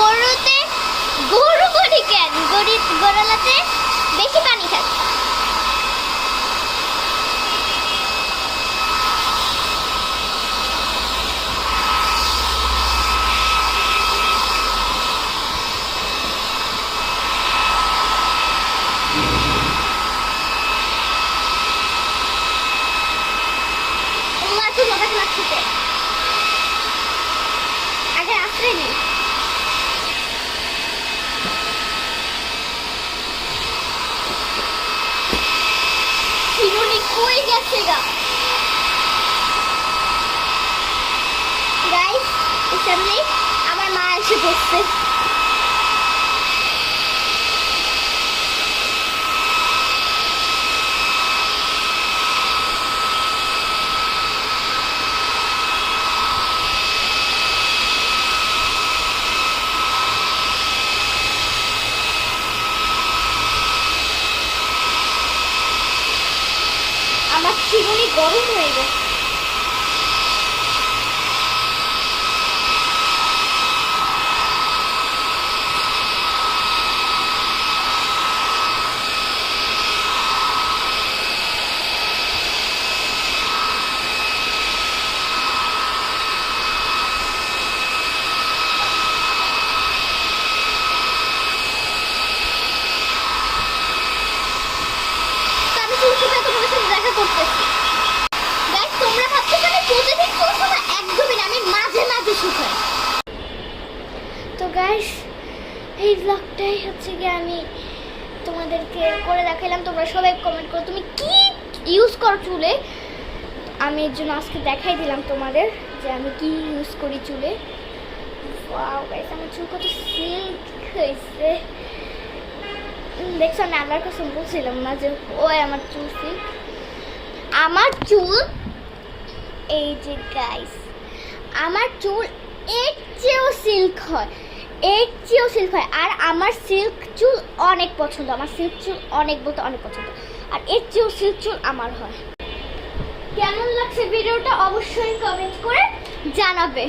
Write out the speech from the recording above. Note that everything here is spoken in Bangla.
গরুতে গরু গড়ি কেন গরুলাতে বেশি পানি থাকে। আগে আসলে নেই চিরুনি কই গেছে গা গাইস। সামনে আমার মা এসে পড়ছে। আমার চিরুনি গরম হয়ে গেছে। দেখা করতেছি গাইস, তোমরা ভাবছো না প্রতিদিন করছো না, একদমই না, আমি মাঝে মাঝে শুকাই। তো গাইস এই ব্লগটাই হচ্ছে কি আমি তোমাদেরকে করে দেখাইলাম। তোমরা সবাই কমেন্ট করো তুমি কি ইউজ করো চুলে। আমি এর জন্য আজকে দেখাই দিলাম তোমাদের যে আমি কি ইউজ করি চুলে। ওয়াও গাইস, আমার চুল কত সিল্ক হয়েছে দেখছো। আমি আল্লাহর কাছে বলছিলাম না যে ওই আমার চুল সিল্ক। আমার চুল এই যে গাইস, আমার চুল এর চেয়েও সিল্ক হয়, এর চেয়েও সিল্ক হয়। আর আমার সিল্ক চুল অনেক পছন্দ, আমার সিল্ক চুল অনেক বলতে অনেক পছন্দ। আর এর চেয়েও সিল্ক চুল আমার হয়। কেমন লাগছে ভিডিওটা অবশ্যই কমেন্ট করে জানাবে।